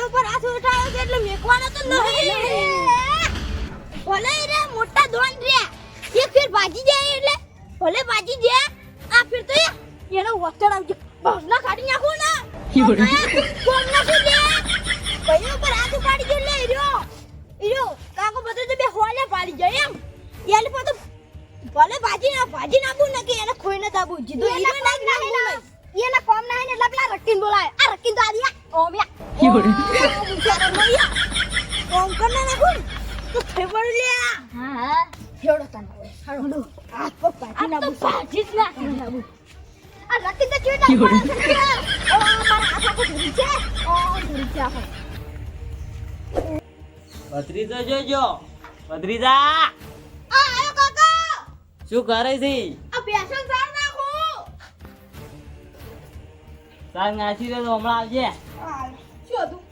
ઉપર હાથ ઉઠાવ્યો છે એટલે મેકવાનો તો નહીં. ભલે રે મોટા દોન રે એક ફેર ભાજી જાય એટલે ભલે ભાજી જાય આ ફેર તો એનો વસ્તર આવજો બસના કાઢી નાખો ને કોણ નાખી દે ભાઈ ઉપર હાથ ઉપાડી જો લે ઈરો કાકો બધું તો બે હોલે પાડી જાય એમ એટલે તો ભલે ભાજી નાખું ને કે એને ખોઈ ન દાબુ જીધો ઈરો નાખ ના એને કોમ ના હે ને એટલે પેલા રકીન બોલાય આ રકીન તો આદિયા ઓમિયા કોમ કરને નાખું તો ફેવર લે હા ફેવડો તને હાડો આ પગ પાછી ના બુ પાછી જ ના બુ આ રકીન તો ચીડા ઓ મારા હાથ આખો ધરી છે ઓ ધરી છે આખો ભત્રીજો જોજો ભત્રીજા આ આયો કાકા શું કરે છે આ બેસન સાર નાખો તાર નાસી રે તો હમણાં આવજે શું હતું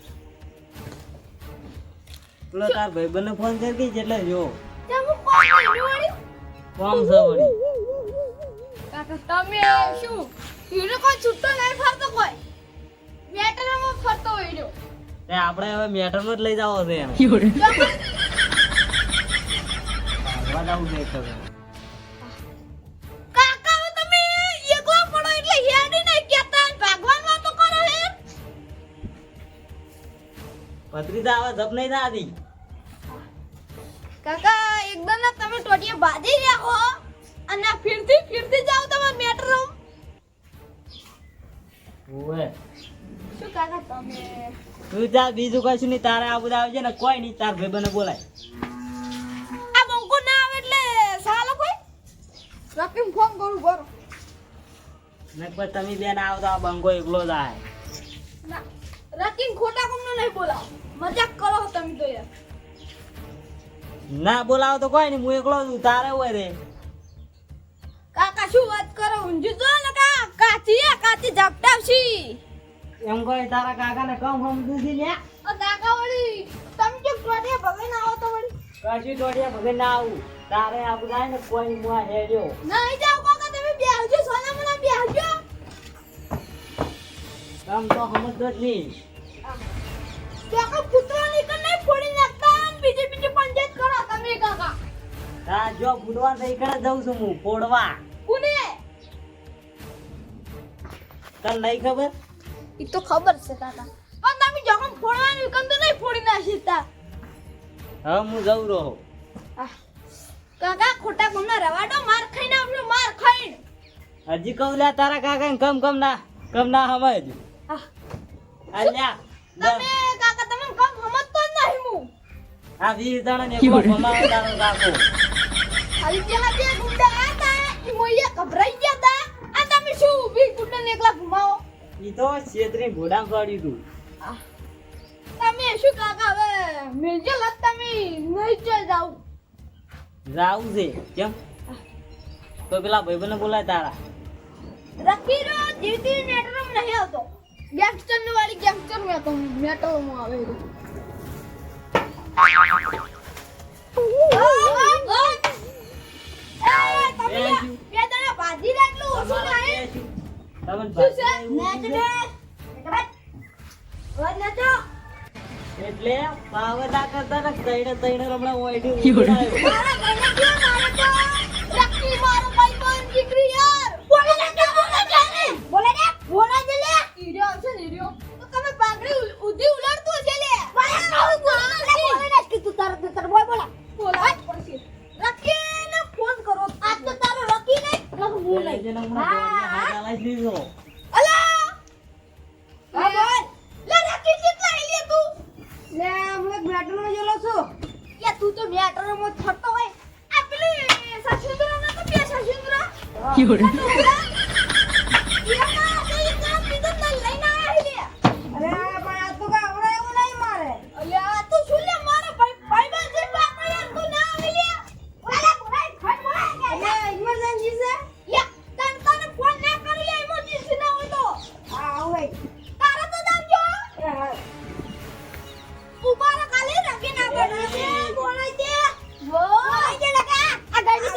પેલો તાર ભાઈબંધને ફોન કરી કે એટલે જો તમે કોણ વળી કોમ છે વળી કાકા તમે શું હીરો કોઈ છૂટતો નહીં ફરતો કોઈ મેટરમાં ફરતો હીરો તે આપણે હવે મેટરમાં જ લઈ જાવો છે એને ભાગવા જાવું છે તો કાકા હવે તમે એકલા પડો એટલે હેડી નહીં કેતા ભગવાન વાતો કરો હે ભત્રીજા હવે જપ નહીં થાતી કાકા એકદમ ના તમે ટોટિયા બાંધી રાખો અને ફિરથી જાવ તમાર મેટરમ ઓએ શું કાકા તમે તું જા બીજું કશું નહીં તારે આ બધા આવજે ને કોઈ નહીં તાર ભાઈબંધને બોલાય આ બંકો ના આવે એટલે સાલો કોઈ રકીમ ફોન કરું બરો ને પછી તમે બેન આવો તો આ બંકો એકલો જ આય ના રકીમ ખોટા કોમને નહીં બોલાવો મજાક કરો તમે તો યાર ના બોલાવો તો કોઈ નહીં હું એકલો છું તારે હોય રે કાકા શું વાત કરો ઊંઝી જો ને કાચી ઝપટાવશી એમ કોઈ તારા કાકાને કમ સમજુ છે લ્યા ઓ કાકા વળી તમે જો ટોટિયા ભગે ના આવો તો વળી કશું ટોડિયા ભગન ના આવું તારે આ બધા ને કોઈ મુઆ હેડ્યો નહીં જાવ કાકા તમે બેહજો સોના મને બેહજો કમ તો સમજતો જ નહીં કાકા પુત્રની કને ફોડી નાખતા અને બીજી પંચાયત કરો તમે કાકા તા જો ફૂટવા તો એકડે જઉં છું હું ફોડવા કોને તને નહીં ખબર ઈ તો ખબર છે કાકા પણ તમે જખમ ફોડવાની કમ તો નહીં ફોડી નાખીતા હવે હું જઉં રહો કાકા ખોટા ગુમના રવાડો માર ખાઈને આવજો માર ખાઈને હજી કહું લ્યા તારા કાકા કમ ના સમજ અલ્યા તમે કાકા તમે કમ સમજતો જ નહીં હું આ 20 જણા ને એકલો ભમાવો તારો કાકો ખાલી પેલા બે ગુંડા હતા ઈ મોઈએ ગભરાઈ ગયા હતા આ તમે શું બી ગુંડા એકલા ઘુમાવો ઈ તો છેતરી ઘોડામ ચડ્યું તું તમે શું કાકા હવે મેજે લત તમે નહીં જાવ જાવું છે કેમ તો પેલા ભાઈબંધને બોલાય તારા રકીરો જીતી મેટરમ નહીં આવતો ગેંગસ્ટર ને વાળી ગેંગસ્ટર મે તો મેટરમ આવે એટલે પાવડા કરતા ને તૈણે હમણાં ઓઈડી તું તો મેટરમાં ફરતો હોય આ પેલી સસુંદરા ના તો બે સસુંદરા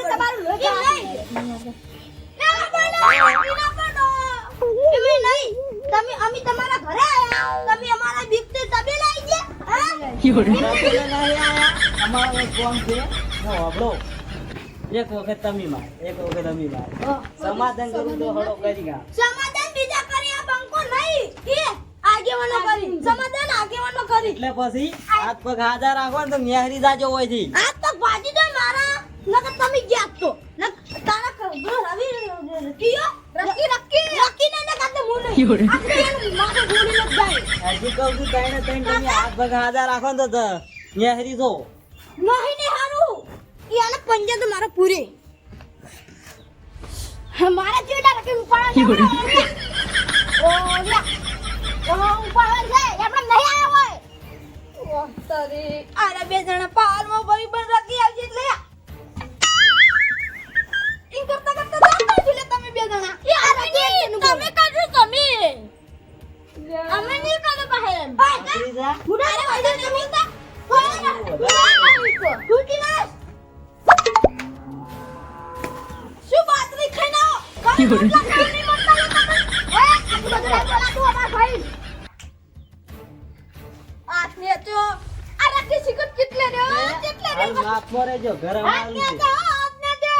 તમારું પેલા નહીં આયા. અમારો એક કોમ છે હું હબળો. એક વખત તમે માર એક વખત અમે માર સમાધાન કરું તો હળો કરી ગયા. સમાધાન બીજા કરી આ બંકો નહીં એ આગેવાનો કરી સમાધાન આગેવાનો કરી એટલે પછી હાથ પગ હાજર રાખો ને તો ન્યારી જાજો હોય થી. આ તો ભાજી દે મારા નકર તમે ગયા તો ન તારા બરો રવિ રકીયો રકી ને કાતે મું નહીં આપણે માથે ગોળી ન જાય હજી કહું છું કઈ ને કઈ તમે હાથ પગ હાજર રાખો ને તો ન્યારી જો. નહીં ને હારું યાને પંજા તો મારા પૂરે મારા જેડા રકી ઉપાડા ઓ લા ઓ ઉપાડા છે આપણે નહીં આયા હોય ઓ તારી આરે બે જણા પાલમાં ભરી પણ રકી આવજે એટલે ઈ કરતા જાતા છું લે તમે બે જણા એ આ રકી તમે કાઢો તમે અમે નહીં કાઢો બહાર ભત્રીજા, મુડારે વાજે ને બોલતા ફૂટી ના શું બાતરી ખાઈ નાઓ નહીં મરતા એ આ બધું બોલા તું અમાર ભાઈ આટલે તો આ રકી સિકટ કેટલે રે હાલ માફમાં રહેજો ઘર અમારું છે. આટલે દે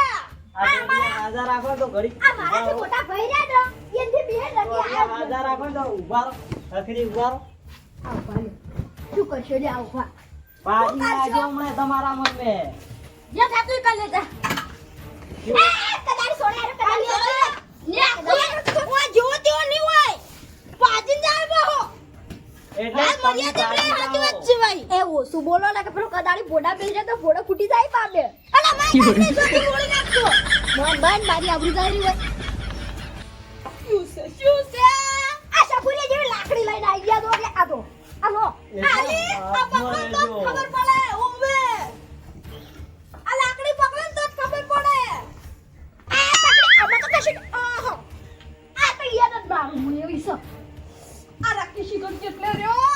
હાથ પગ હાજર રાખો તો ઘડી આ મારાથી મોટા ભાઈ રહ્યા છો એનથી બે રકી આયા હાજર રાખો ને તો ઉભા રહો. ખખરી ઉભા રહો. આવ ભાઈ શું કરશો લે આવ ભા પાછી લાગ્યો હમણાં તમારા મનને. જે થાતું કર લેતા એ કદાચ સોડે રે કદાચ ને ઓ જો તેઓ ની હોય પાજી જાય બહો એટલે આ તમે મર્યાદા પાછી પ્રેમ હાચી લાવો. વાત છે ભાઈ એ ઓસુ બોલો ને કે પેલો કદાળી બોડા બેસી જાય તો બોડા ફૂટી જાય પાબે અલા માય કાઢી જોતી બોલી નાખતો મન બન મારી આબરૂ જાય રહી હોય શું છે આ સફુરી જેવી લાકડી લઈને આવી ગયા તો એટલે આ તો આલો આલી આ પકડ તો ખબર પડે ઉમે આ લાકડી પકડે તો ખબર પડે આ પકડી આમાં તો કશું ઓહો આ તો યાદ જ બાર હું એવી છે આ રાખી શીખર કેટલે રહ્યો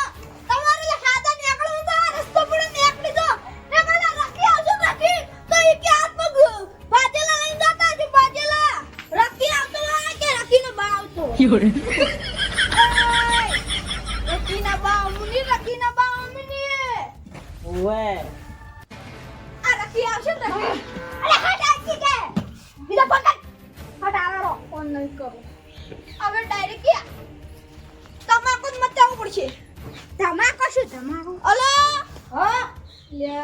તમારે હાથા નીકળો તો આ રસ્તો પડે નીકળી દો નીકળો રાખી આવજો રાખી તો એ કે હાથ પગ બાજેલા લઈને જાતા છે બાજેલા રાખી આવતો આ કે રાખીનો બા આવતો રાખીના બા મુની રાખીના બા મુની ઓવે. આ રાખી આવશે ને રાખી અરે હટ આકી કે બીજા પકડ હટ આવેરો ફોન નહીં કરો હવે ડાયરેક્ટ ક્યાં તમાકુ જ મચાવવું પડશે તમાકુ શું તમાકુ અલો હા લે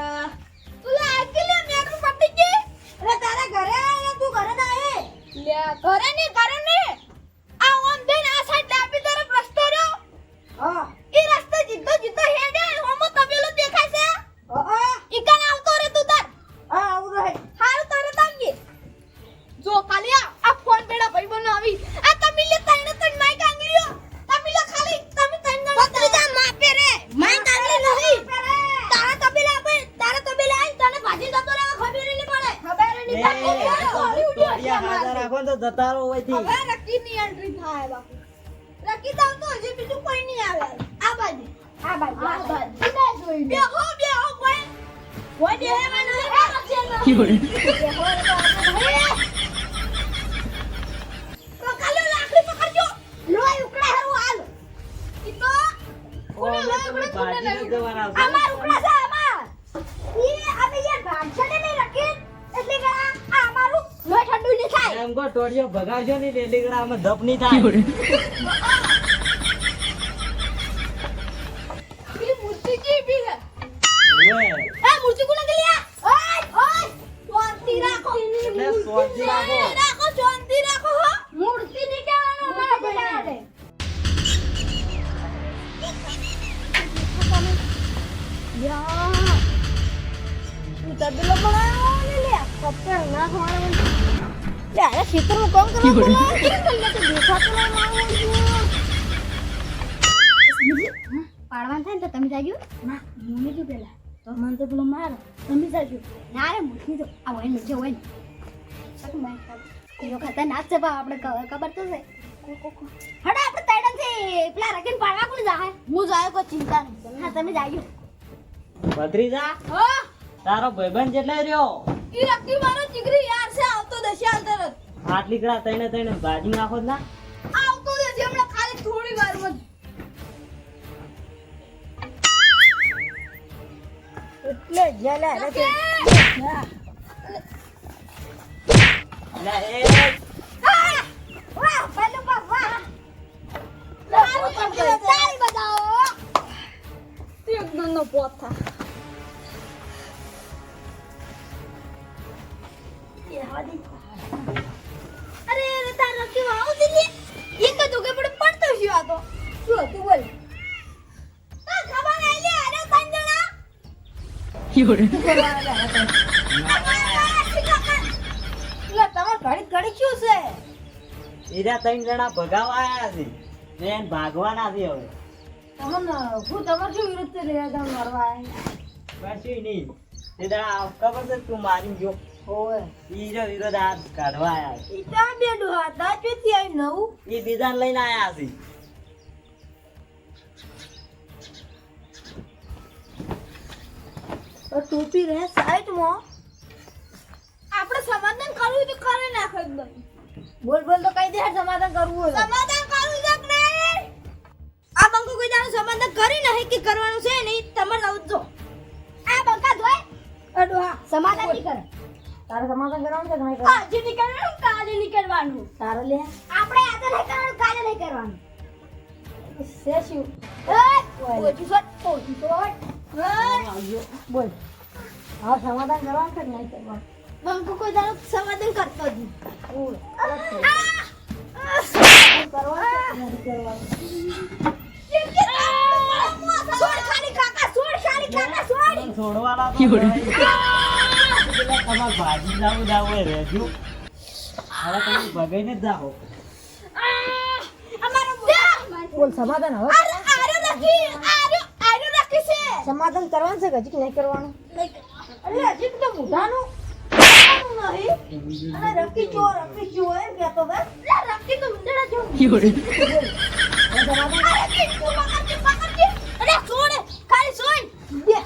તું લે આકી લે મેટર પટી ગઈ અરે તારા ઘરે આયા તું ઘરે ના આયે લે ઘરે ને આ ઓમ બેન આ સાઈડ ડાબી તરફ રસ્તો રહ્યો હા ઈ રસ્તો જીતો હેડે હોમો તબેલો દેખાય છે હા ઈ કણ આવતો રે તું તાર હા આવું રહે હારું તારે તાંગી જો કાલિયા આ ફોન પેડા ભાઈબંધો આવી આ તમે લે તઈને તન માઈ કાંગલીઓ તમે લે ખાલી તમે તન પત્રીજા માપે રે માઈ કાંગલી નહીં તારા તબેલા આઈ તને ભાજી જતો રે ખબર નહીં પડે ખબર એ, નહીં આ તો તોડિયા હાજર રાખો ને તો જતા રહો હોયથી. હવે રકીની એન્ટ્રી થાય બાપુ રકી દાવ તો હજી બીજું કોઈ નહીં આવે આ બાજુ સીધા જોઈ બેહો કોઈ બેહવા નહીં તો કાલે લાકડી પકડજો લોહી ઉકળે હારું હાલ ઈ તો કોને ઓમે તમે લોહી ઉકળે ભાજી કોને જવાના છો. અમાર ઉકળે છે અમાર ઈ અમે યાર ભાગશે ને નહીં રકી એટલે કે આ અમારું લોહી ઠંડુ નહીં થાય એમ કહો ટોડિયો ભગાવશો ને રેલીગડામાં ધપ નહીં થાય. ઈ મૂર્તિ જી બી છે ઓવે. એ મૂર્તિ કોને ગલિયા ઓય શાંતિ રાખો એટલે શાંતિ રાખો. શાંતિ રાખો હો મૂર્તિ ની કહેવાનો અમારા બેટાને યા તું તબેલો બનાવ્યો ને લે કપડ ના ખવાડે લે આ ખેતરનું કામ કરવા બોલાવ કે તમને તો દેખાતો નહીં પાડવાનું થાય ને તો તમે જાગ્યો ના મને તો પેલા તો મને તો પેલો મારો તમે જાગ્યો ના રે મૂકી દો આ હોય ને જે હોય ને સકું મેં એ વખત નાચ છે બા આપણે ખબર તો છે હડા આપણે તૈડન છે પેલા રકીન પાડવા કોણ જાય હું જાય કોઈ ચિંતા નહીં હા તમે જાગ્યો ભત્રીજા, હા તારો ભાઈબંધ જેટલે રહ્યો ઈ રકી મારો ચીગરી યાર છે આવતો દશાલ તરત આટલી કડા તઈને ભાજી નાખો જ ના. આવતો દે હમણાં ખાલી થોડી વારમાં જે લે લે તે. લે એ આ! વાહ પેલું પગ વાહ સારું કર્યું તાળી બજાવો એક દોનો પોથા એ હાદી અરે રે તાર કેવું આવું દીધી એક તો કે પડતો શું આ તો શું હતું બોલ તા ખબર નહીં લે અરે સંજણા લે તમાર ઘડી ઘડી શું છે ઈરા 3 જણા ભગાવા આયા છે ને એને ભાગવાના છે હવે તમને હું તમાર શું વિરુદ્ધ છે લે તમે મારવા કશું નહીં તે દાડા ખબર છે તું મારી ગયો ઓય ઈરો વિરોધ આ કાઢવા આયા છે. ઈ તા બે ડોહા દાચેથી આઈ નવું ઈ બીજાને લઈને આયા છે ટોપી રહે સાઈડમાં આપણે સમાધાન કરવું તો કરી નાખો એકદમ બોલ બોલ તો કઈ દે સમાધાન કરવું હોય સમાધાન કરવું છે કે નહીં આ બંકો કોઈ દાડો સમાધાન કરી નહીં કે કરવાનું છે નહીં તમારે આવજો આ બંકા ધોય ડોહા સમાધાન નહીં કરે તારે સમાધાન કરવાનું છે કે નહીં કરવાનું? આજે નહીં કરવાનું કાલે નહીં કરવાનું તારે લે આપણે આજે નહીં કરવાનું કાલે નહીં કરવાનું સે શું ઓછી સોટ બોલ હા સમાધાન કરવાનું છે કે નહીં કરવાનું બંકો કોઈ દાડો સમાધાન કરતો જ નહીં બોલ કરવાનું છે કે નહીં કરવાનું છોડ ખાલી કાકા છોડ ખાલી કાકા છોડ છોડવાના તો પેલા તમાર ભાજી જાવું એ રહેજો હવે તમે ભગાઈને જ જાઓ અમારો બોલ સમાધાન હવે આરે રાખી છે સમાધાન કરવાનું છે કે હજી નહીં કરવાનું અરે હજી તો મોઢાનું નહીં અને રકી ચો એમ કહેતો બસ રખી તો મુંડડા જો સમાધાન અરે કિટ્ટુ પકડ અરે છોડ ખાલી છોડ બે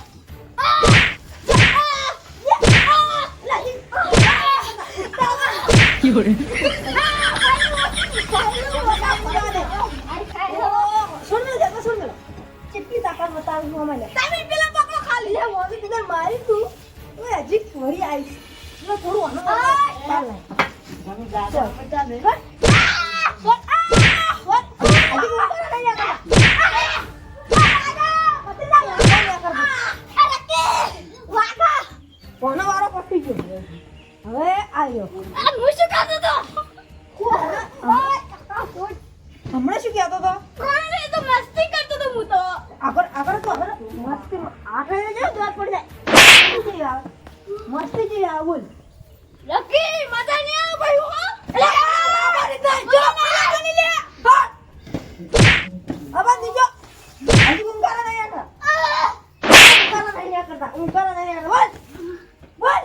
કેટલી તાકાત બતાવી અમારે તમે પેલા પકડો ખાલી લે મોવી કીધર મારી તું ઓય હજી ફરી આવીશ એટલે થોડું આનો ચાલ લે તમે દાદા પચા ને કોનો વારો પટી ગયો હવે આવ્યો હમણાં શું કહેતો હતો આગળ આગળ તો આગળ મસ્તી આગળ જો દોડ પડી જાય મસ્તી જેવી આવે બોલ અબા દીજો હજી ઊંઘારા નહીં કરતા ઊંઘારા નહીં કરતા બોલ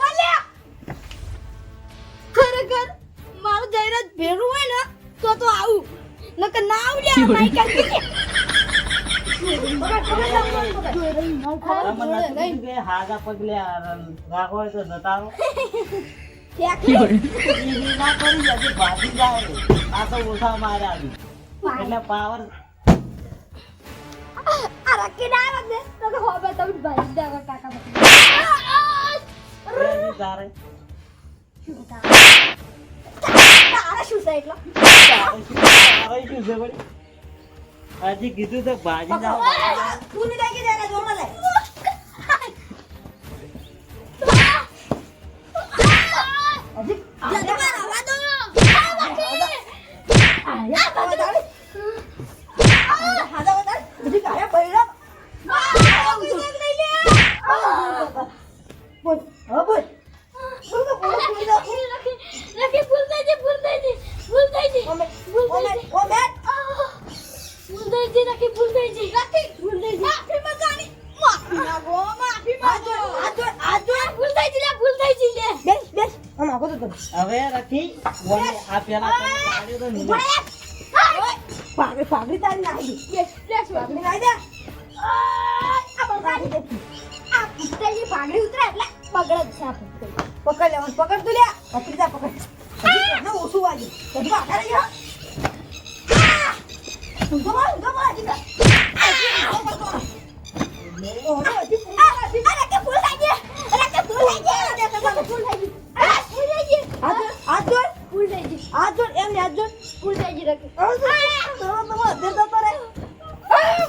ખરેખર મારું જયરાજ ભેરું હોય ને તો આવું નકર ના આવડ્યા માઈક મને નથી કીધું કે હાગા પગલે રાખો હોય તો જતા રહો ઈ ના કરી હજી ભાગી જાય આ તો ઓછા માર્યા છે એટલે પાવર આ રકી ના આવે તો હોબે તમે ભાઈ દેવા કાકા તારે તારા શું છે એટલો તારે શું છે વળી? હજી કીધું તો ભાજી જાઓ તું નહીં લાગી જાય જોમાં લે હજી જલ્દી આવવા દો હાદા વધારે હજી કાયા બૈરા બોલ હવે બોલ બોલ તો બોલ રકી ભૂલતા જી ઓમે માફી મગાની માફી માંગો બેસ બેસ આમ આગો તો તને હવે રખી બોલે આ પેલા તમે પાડ્યો તો નહીં પાગડી તારી નાખી યસ યસ પાગડી નાખી દે આ બગાડી દે આ પુસ્તકની પાઘડી ઉતરે એટલે બગડ જ છે આ પુસ્તક પકડ લેવાનું પકડ તું લે પકડી જા પકડ હજી ના ઓછું વાગ્યું હજી આગળ રહી હા તું તો માર હજી અરે કે ભૂલ થઈ ગઈ હાથ જોડ. ફૂલ થઈ ગઈ હાથ જોડ. એમ ને હાથ જોડ. ફૂલ થઈ ગઈ રકી તો અધેર જતો રહે.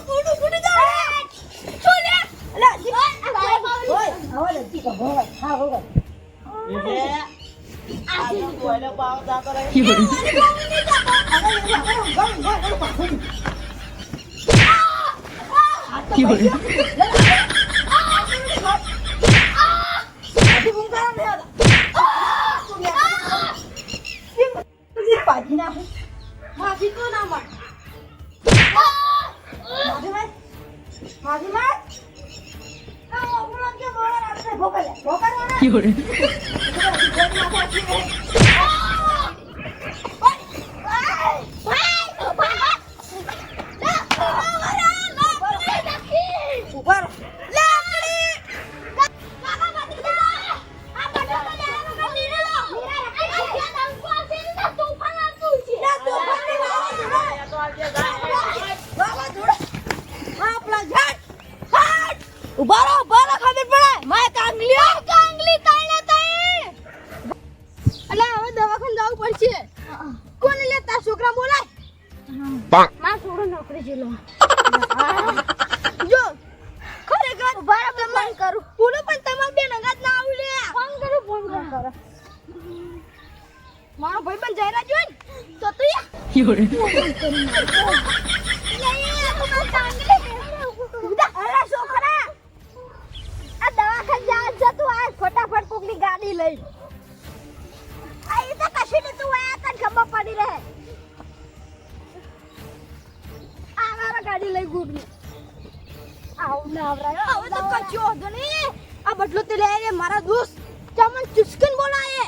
ફૂટી જાય. અલા, ઓય, હવે નથી કહો, હવે. હા, હવે. એટલે આ તો કોઈને પાવ જાતો રહે. માફી તો ના મળે ઉભા રહો, ખબર પડે મારે કાંગલી તાણે એટલે હવે દવાખાને જવું પડશે કોને લે તાર છોકરા બોલાય મારા છોકરો નોકરી જેલો જો ખરેખર બરાબર મન કરું પૂરો પણ તમાર બે નગાત ના આવું લે ફોન કરો મારો ભાઈ પણ જઈ રહ્યો ને તો તું અરે છોકરા આ દવાખાને જા તું આ ફટાફટ કોકની ગાડી લઈ આ તો કશું ને તું આયા તને ખબર પડી રહે આ મારા ગાડી લઈ ગુડની આવ ના આવરાય હવે તો કચ્યો હતો ને આ બદલો તે લે મારા દોસ્ત ચમન ચુસ્કન બોલાય